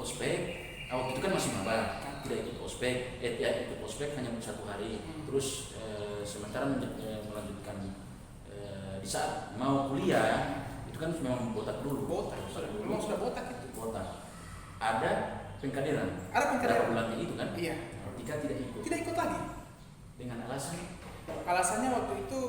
ospek. Waktu itu kan masih maba, tidak ikut ospek. Ikut ospek hanya 1 hari. Terus sementara melanjutkan di saat mau kuliah itu kan memang botak dulu. Memang sudah botak itu. Botak. Ada pengkaderan. Berapa bulannya itu kan? Iya. Tika tidak ikut. Tidak ikut lagi. Dengan alasannya waktu itu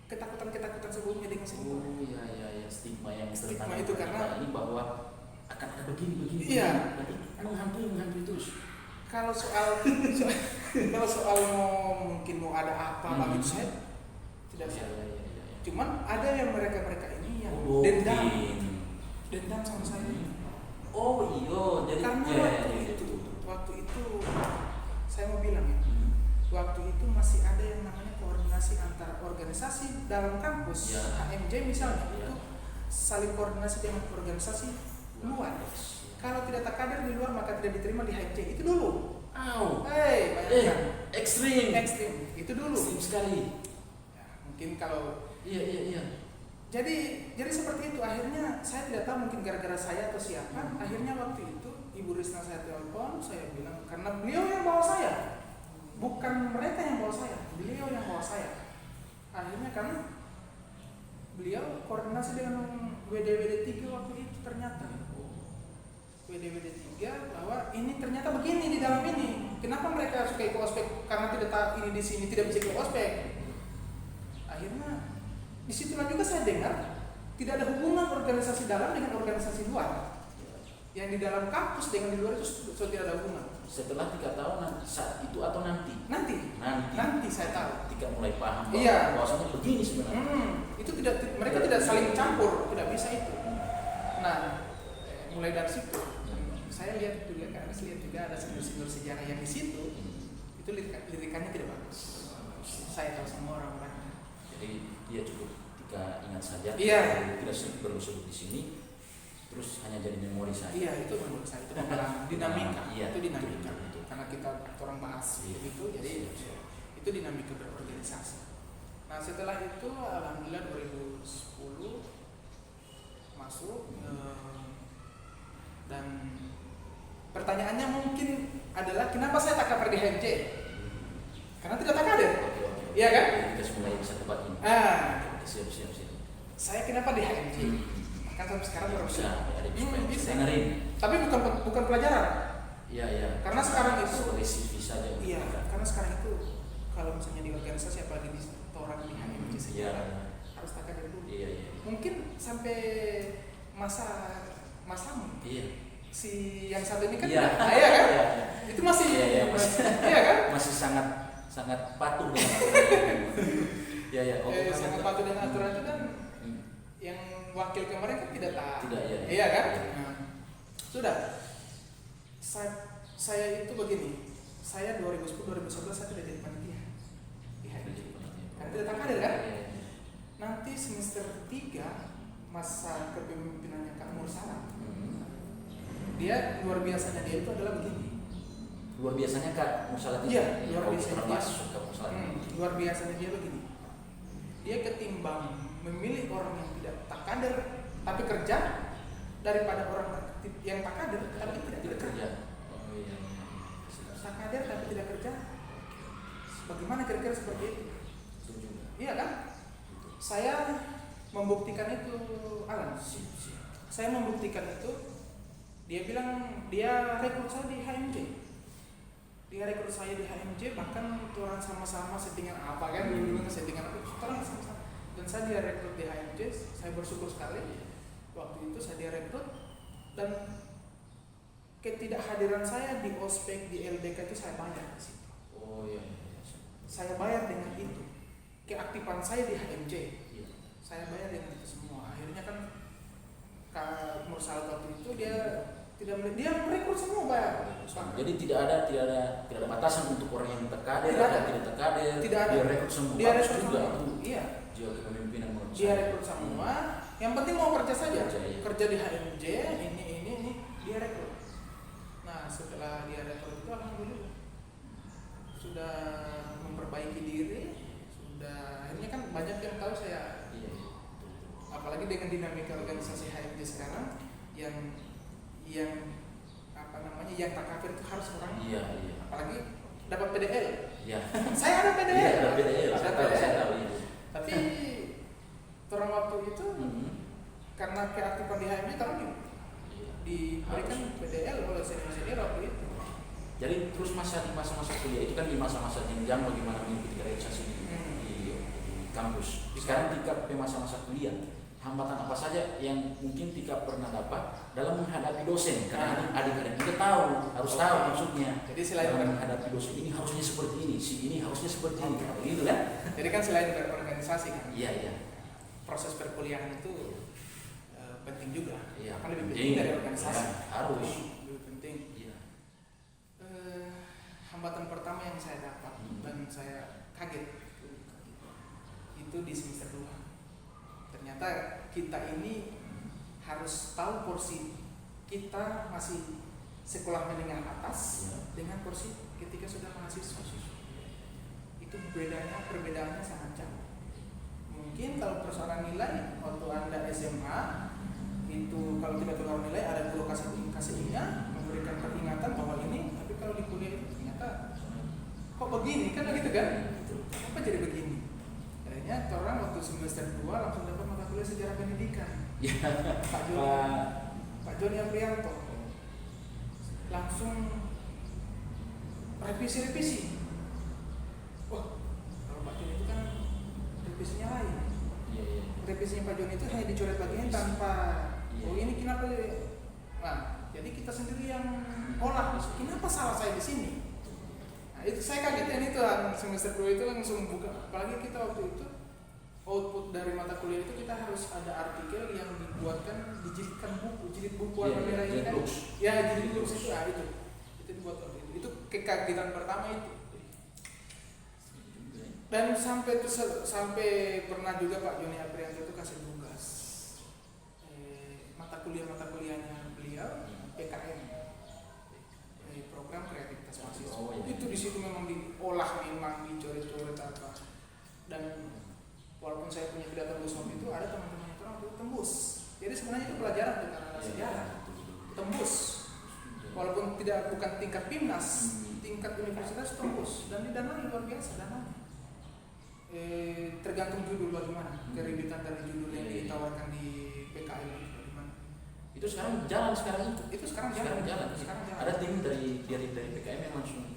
ketakutan sebelumnya dengan selingkuh. Oh iya, stigma yang stigma itu karena ini bahwa akan ada begini. Iya. Menghantui terus. Kalau soal mungkin mau ada apa begitu saya tidak bisa. Iya. Cuman ada yang mereka ini yang dendam sama saya. Oh iya, jadi karena waktu itu saya mau bilang ya. Waktu itu masih ada yang namanya koordinasi antara organisasi dalam kampus, HMJ misalnya, itu saling koordinasi dengan organisasi luar. Kalau tidak terkader di luar maka tidak diterima di HMJ, itu dulu. Bayangkan. Ekstrim. Itu dulu. Ekstrim sekali. Ya, mungkin kalau Iya. Jadi seperti itu. Akhirnya saya tidak tahu mungkin gara-gara saya atau siapa. Akhirnya waktu itu Ibu Risna saya telepon, saya bilang karena beliau yang bawa saya. Bukan mereka yang bawa saya, beliau yang bawa saya. Akhirnya karena beliau koordinasi dengan WDWD 3 waktu itu ternyata WDWD 3 bahwa ini ternyata begini di dalam ini. Kenapa mereka suka ikut ospek? Karena tidak tahu ini di sini tidak bisa ikut ospek. Akhirnya disitulah juga saya dengar tidak ada hubungan organisasi dalam dengan organisasi luar. Yang di dalam kampus dengan di luar itu tidak ada hubungan. Setelah 3 tahun saat itu atau nanti? Nanti saya tahu. Tika mulai paham bahwasanya begini sebenarnya. Itu mereka tidak saling campur, tidak bisa itu. Nah, mulai dari situ saya lihat juga ada senior sejarah yang di situ. Itu lirikannya tidak bagus. Saya tahu semua orang-orang. Jadi dia cukup Tika ingat saja. Iya. Tidak perlu sebut di sini. Terus hanya jadi memori saya. Iya, itu menurut saya itu dinamika. Itu dinamika. Itu. Karena kita orang bahas itu, jadi itu dinamika berorganisasi. Nah, setelah itu alhamdulillah 2010 masuk dan pertanyaannya mungkin adalah kenapa saya tak kader di HMJ? Karena tidak tak kader. Iya kan? Kita mulai bisa tebak ini. Siap. Saya kenapa di HMJ? Kan sampai sekarang baru bisa. Bisa dengerin. Tapi bukan pelajaran. Iya. Karena sekarang itu sebagai CV saja. Iya, karena sekarang itu kalau misalnya di organisasi apalagi di orang di HMJ sejarah harus tak kader dulu. Iya. Mungkin sampai masamu. Iya. Si yang satu ini kan iya kan? Itu masih iya kan? Masih sangat patuh dengan aturan. Sangat patuh dengan aturan itu kan yang wakil kemarin kan tidak iya kan? Nah, sudah. Saya itu begini. Saya 2010-2011 saya tidak jadi panitia di HMJ. Kan tidak kader kan? Nanti semester 3 masa kepemimpinannya Kak Nur Salam. Dia luar biasanya dia itu adalah begini. Luar biasanya Kak Nur Salam itu? Iya, luar biasanya dia begini. Dia ketimbang memilih orang yang tidak tak kader tapi kerja daripada orang yang tak kader tapi tidak kerja. Tak kader tapi tidak kerja. Bagaimana kira-kira seperti itu? Iya kan? Saya membuktikan itu, Alan. Saya membuktikan itu. Dia bilang dia rekrut saya di HMJ. Bahkan orang sama-sama settingan apa kan dulu settingan apa orang sama-sama. Dan saya dia rekrut di HMJ. Saya bersyukur sekali waktu itu saya dia rekrut dan ketidakhadiran saya di ospek di LDK itu saya bayar di situ. Saya bayar dengan itu. Keaktifan saya di HMJ. Saya bayar dengan itu semua. Akhirnya kan Kak Mursal waktu itu dia merekrut semua bayar. Jadi tidak ada batasan untuk orang yang terkader atau tidak terkader. Tidak ada. Dia rekrut semua. Dia rekrut juga semua. itu. Iya. Jiwa kepemimpinan menurut dia rekrut semua. Yang penting mau kerja saja. Kerja di HMJ ini dia rekrut. Nah, setelah dia rekrut itu alhamdulillah sudah memperbaiki diri, sudah akhirnya kan banyak yang tahu saya. Apalagi dengan dinamika organisasi HMJ sekarang yang namanya yang tak kafir itu harus orang, Iya. apalagi dapat PDL. Iya. Saya ada PDL. Iya, ada PDL. Ada Saya PDL. tahu itu. Tapi orang waktu itu karena keaktifan di HMI orang diberikan PDL oleh senior waktu itu. Jadi terus di masa-masa kuliah itu kan di masa-masa jenjang bagaimana mengikuti realisasi di kampus. Sekarang ketika masa-masa kuliah, hambatan apa saja yang mungkin Tika pernah dapat dalam menghadapi dosen? Karena ini adik-adik kita harus tahu maksudnya. Jadi selain menghadapi dosen ini harusnya seperti ini, si ini harusnya seperti ini, gitu kan? Jadi kan selain berorganisasi kan. Iya. Proses perkuliahan itu penting juga. Iya. Akan lebih penting dari organisasi. Harus. Lebih penting. Iya. Hambatan pertama yang saya dapat dan saya kaget itu di semester 2. Ternyata kita ini harus tahu porsi kita masih sekolah menengah atas dengan porsi ketika sudah mahasiswa. Itu perbedaannya sangat jauh. Mungkin kalau persoalan nilai waktu Anda SMA itu kalau tidak keluar nilai ada guru kasihnya memberikan peringatan bahwa ini, tapi kalau di kuliah itu ternyata kok begini kan gitu kan? Apa jadi begini? Akhirnya orang waktu semester 2 langsung dapat mata kuliah sejarah pendidikan. Pak Joni Aprianto langsung revisi. Wah, kalau Pak Joni itu kan revisinya lain. Revisinya Pak Joni itu hanya dicoret bagian tanpa ini kenapa? Nah, jadi kita sendiri yang olah. Kenapa salah saya di sini? Nah, itu saya kagetin itu semester 2 itu langsung buka. Apalagi kita waktu itu output dari mata kuliah itu kita harus ada artikel yang dibuatkan, jilid buku warna merah ini kan? Ya, jilid buku itu itu dibuat waktu itu. Itu kekagetan pertama itu. Dan sampai pernah juga Pak Joni Aprianto itu kasih tugas mata kuliahnya beliau PKM, program kreativitas mahasiswa. Itu di situ memang diolah, memang dicoret-coret apa. Dan walaupun saya punya pidato Gusmop itu ada teman-teman yang orang itu tembus. Jadi sebenarnya itu pelajaran untuk anak sejarah. Tembus. Walaupun bukan tingkat PIMNAS, tingkat universitas tembus dan didanai luar biasa dananya. Tergantung judul bagaimana, kerimitan dari judul yang ditawarkan di PKM bagaimana. Itu sekarang jalan itu sekarang jalan. Ada tim dari PKM yang langsung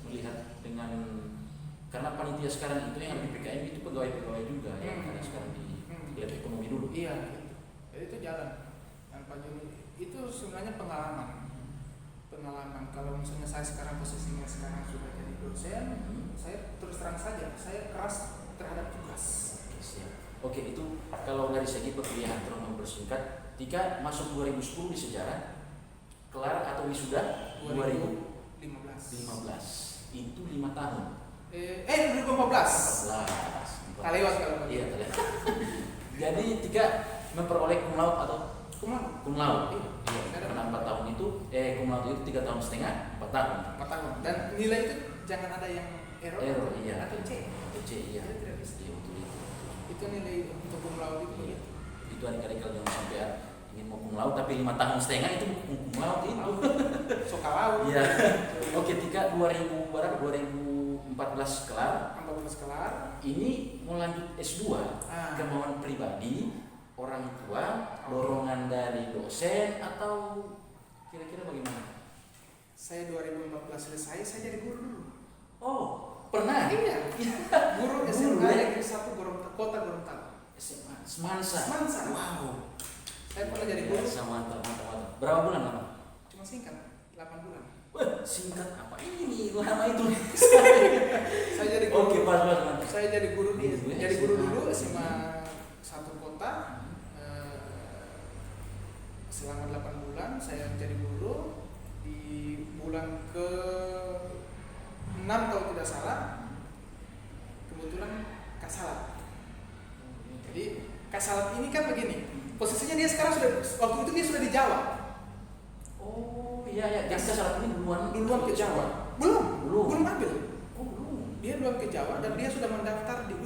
melihat dengan, karena panitia sekarang itu yang ada di PKM itu pegawai juga yang ada sekarang di ekonomi dulu. Iya, jadi itu jalan. Dan Pak Joni itu sebenarnya pengalaman. Kalau misalnya saya sekarang posisinya sekarang sudah jadi dosen, saya terus terang saja, saya keras terhadap tugas. Oke, itu kalau dari segi perkuliahan terus mempersingkat, Tika masuk 2010 di sejarah, kelar atau wisuda 2015. Itu 5 tahun. 2014. Tak lewat kalau iya, jadi Tika memperoleh cum laude atau cum laude. Iya, karena 4 tahun itu cum laude itu 3,5 tahun, 4 tahun. Dan nilai itu jangan ada yang error iya. Atau C. Iya. Tidak bisa. Iya, betul. Itu nilai untuk cum laude itu. Iya. Itu adik-adik kalau jangan sampai ingin mau cum laude tapi 5,5 tahun itu cum laude itu. Sokalau. Iya. Oke, Tika 2014 kelar. Ini mau lanjut S2. Kemauan pribadi, orang tua, dorongan dari dosen atau kira-kira bagaimana? Saya 2014 selesai, saya jadi guru dulu. Oh, pernah? Iya. Guru SMA Negeri 1 Kota Gorontalo. SMA Semansa. Wow. Saya pernah jadi guru. Mantap. Berapa bulan lama? Cuma singkat, 8 bulan. Singkat apa ini? Lama itu. Saya jadi guru. Oke, pas. Saya jadi guru dulu SMA 1 Kota. Selama 8 bulan saya jadi guru. Di bulan ke-6 kalau tidak salah, kebetulan Kasalat. Jadi Kasalat ini kan begini, posisinya dia sekarang waktu itu dia sudah di Jawa. Oh iya, jadi Kasalat ini duluan ke Jawa. Belum ambil. Belum. Dia duluan ke Jawa dan dia sudah mendaftar di